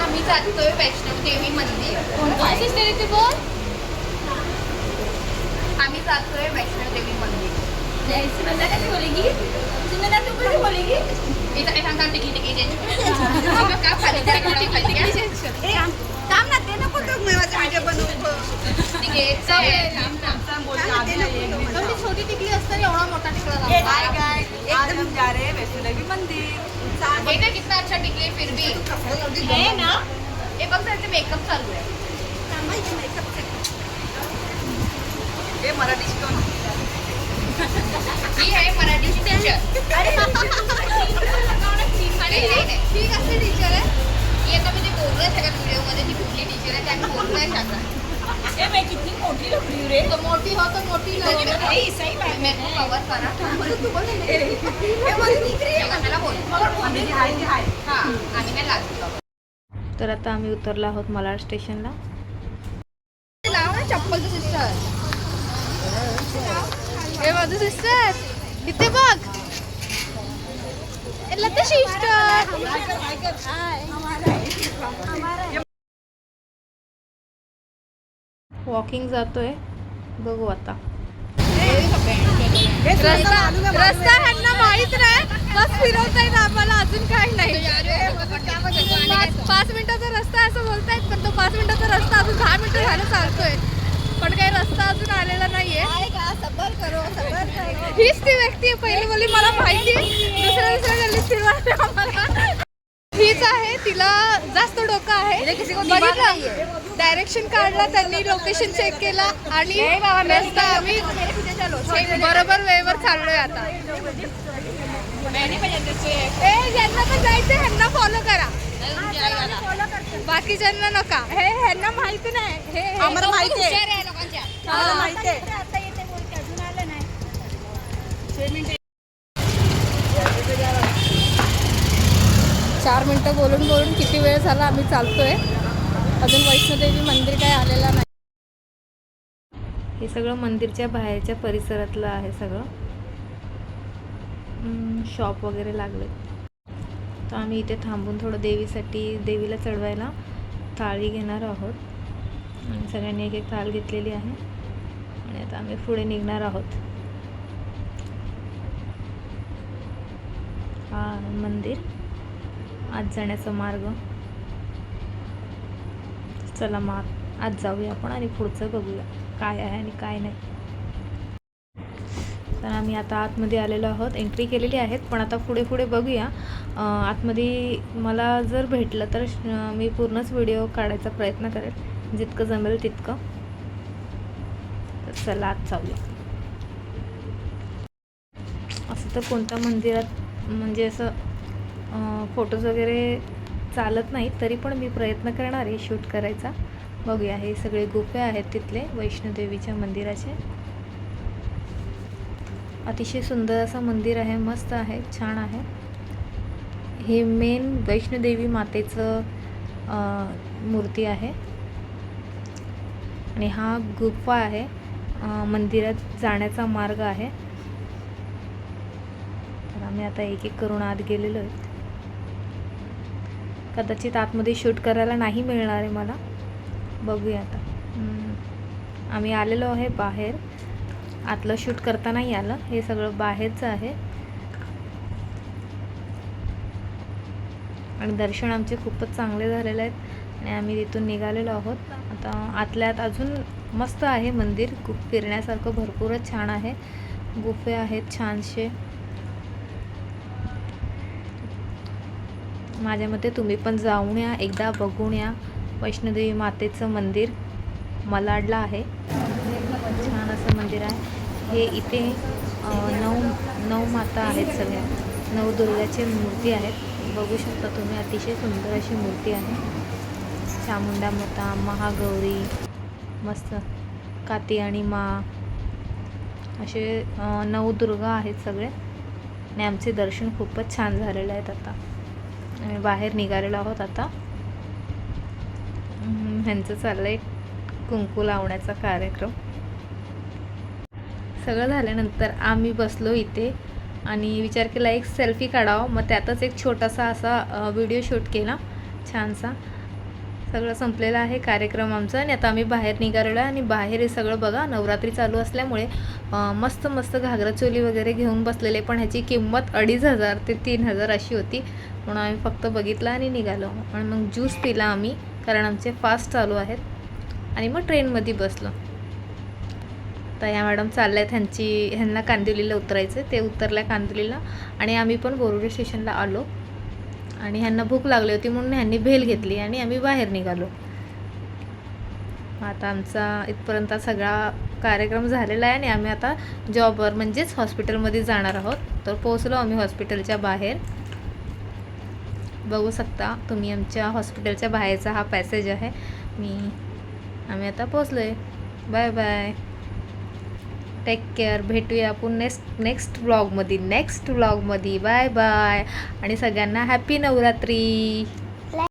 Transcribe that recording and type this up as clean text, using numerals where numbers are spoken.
आम्ही जातोय वैष्णव देवी मंदिर. ते बोल. आम्ही जातोय वैष्णव देवी मंदिर. सुनंदा कैसे बोलेगी? सुनंदा तू कैसे बोलेगी? काम ना ते नको तो व्हिडिओ बनवू. छोटी टिकली असताना एवढा मोठा टिकला. आज हम जा रहे हैं वैष्णो देवी मंदिर. कितना अच्छा टिकली फिर भी है ना. हे बघ त्याचे मेकअप चालू आहे. हे मराठी शिकवण. ही आहे मराठी टीचर. ठीक असते टीचर आहे. ही आता मी ते बोललोय सगळ्या व्हिडिओमध्ये ती कुठली टीचर आहे त्याने बोललोय सगळं. मैं कितनी मोटी लग रही हूँ रे. तो मोठी हो तो मोठी सही बात. मैं को कवर करा. कशाला बोल. हां आम्ही काय लागतो. तर आता आम्ही उतरलो आहोत malaad स्टेशनला. लाव ना चप्पल तर सिस्टर. हे माझं सिस्टर इथे बघ. लता सिस्टर. वॉकिंग जातोय, बघू आता. रस्ता ह्यांना माहित नाही. बस फिरवतायत आम्हाला, अजून काही नाही. 5 मिनिटाचा रस्ता असं बोलतायत, पण तो 5 मिनिटाचा रस्ता अजून 10 मिनिटं झालं चालतोय, पण काही रस्ता अजून आलेला नाहीये. हीच ती व्यक्ती आहे. पहिली बोली मला माहिती, दुसऱ्या गल्लीत फिरवायला आम्हाला. हीच आहे, तिला जास्त डोकं आहे. बघितलं, डायरेक्शन काढला त्यांनी, लोकेशन चेक केला आणि रस्ता आम्ही बरोबर वेळेवर चाललोय आता. ज्यांना पण जायचं ह्यांना फॉलो करा, बाकीच्यांना नका. हे ह्यांना माहिती नाही. हे आम्हाला माहिती आहे. लोकांच्या माहिती आहे. 4 मिनिटं बोलून बोलून किती वेळ झाला आम्ही चालतोय. अजून वैष्णोदेवी मंदिर काय आलेला नाही. हे सगळं मंदिरच्या बाहेरच्या परिसरातलं आहे. सगळं शॉप वगैरे लागले. तर आम्ही इथे थांबून थोडं देवीला चढवायला थाळी घेणार आहोत. आणि सगळ्यांनी एक एक थाळ घेतलेली आहे आणि आता आम्ही पुढे निघणार आहोत. हा मंदिर, आज जाण्याचा मार्ग. चला मग आज जाऊया आपण आणि पुढचं बघूया काय आहे आणि काय नाही. तर आम्ही आता आतमध्ये आलेलो आहोत, एंट्री केलेली आहेत, पण आता पुढे पुढे बघूया. आतमध्ये मला जर भेटलं तर मी पूर्णच व्हिडिओ काढायचा प्रयत्न करेल, जितकं जमेल तितकं. तर चला आत जाऊया. असं तर कोणत्या मंदिरात म्हणजे असं फोटोज वगैरे चालत नाही, तरी पण मी प्रयत्न करणार आहे शूट करायचा. बघूया. हे सगळे गुफे आहेत तिथले वैष्णोदेवीच्या मंदिराचे. अतिशय सुंदर असं मंदिर आहे, मस्त आहे, छान आहे. हे मेन वैष्णोदेवी मातेचं मूर्ती आहे आणि हा गुफा आहे, मंदिरात जाण्याचा मार्ग आहे. तर आम्ही आता एक एक करून आत गेलेलो आहे. कदाचित आतमध्ये शूट करायला नाही मिळणार आहे मला, बघूया आता. आम्ही आलेलो आहे बाहेर, आतलं शूट करता नाही आलं. हे सगळं बाहेरचं आहे आणि दर्शन आमचे खूपच चांगले झालेले आहेत आणि आम्ही तिथून निघालेलो आहोत. आता आतल्यात अजून मस्त आहे मंदिर, खूप फिरण्यासारखं भरपूरच छान आहे. गुफे आहेत छानसे. माझ्या मते तुम्ही पण जाऊन या, एकदा बघून या. वैष्णोदेवी मातेचं मंदिर मलाडला आहे, छान असं मंदिर आहे हे. इथे 9 माता आहेत, सगळ्या 9 दुर्गाची मूर्ती आहेत. बघू शकता तुम्ही, अतिशय सुंदर अशी मूर्ती आहे. चामुंडा माता, महागौरी, मस्त काती आणि माँ, असे 9 दुर्गा आहेत सगळे. आणि आमचे दर्शन खूपच छान झालेले आहेत. आता आम्ही बाहेर निघालेलो आहोत. आता ह्यांचं चाललंय कुंकू लावण्याचा कार्यक्रम. सगळं झाल्यानंतर आम्ही बसलो इथे आणि विचार केला एक सेल्फी काढावा, मग त्यातच एक छोटासा असा व्हिडिओ शूट केला छानसा. सगळं संपलेलं आहे कार्यक्रम आमचा आणि आता आम्ही बाहेर निघालेलो आहे. आणि बाहेर हे सगळं बघा नवरात्री चालू असल्यामुळे मस्त मस्त घागरा चोली वगैरे घेऊन बसलेले, पण ह्याची किंमत 2500 ते 3000 अशी होती. म्हणून आम्ही फक्त बघितलं आणि निघालो. आणि मग ज्यूस पिला आम्ही, कारण आमचे फास्ट चालू आहेत. आणि मग ट्रेनमध्ये बसलो. तर ह्या मॅडम चालल्या आहेत, ह्यांना कांदिवलीला उतरायचं, ते उतरल्या कांदिवलीला. आणि आम्ही पण बोरिवली स्टेशनला आलो. आणि ह्यांना भूक लागली होती म्हणून ह्यांनी भेल घेतली आणि आम्ही बाहेर निघालो. आता आमचा इथपर्यंत सगळा कार्यक्रम झालेला आहे आणि आम्ही आता जॉबवर म्हणजेच हॉस्पिटलमध्ये जाणार आहोत. तर पोहोचलो आम्ही हॉस्पिटलच्या बाहेर. बघू शकता तुम्ही आमच्या हॉस्पिटलच्या बाहेरचा हा पॅसेज आहे. आम्ही आता पोहोचलो आहे. Bye bye, take care. भेटूया आपण नेक्स्ट व्लॉगमध्ये. बाय बाय आणि सगळ्यांना हॅपी नवरात्री.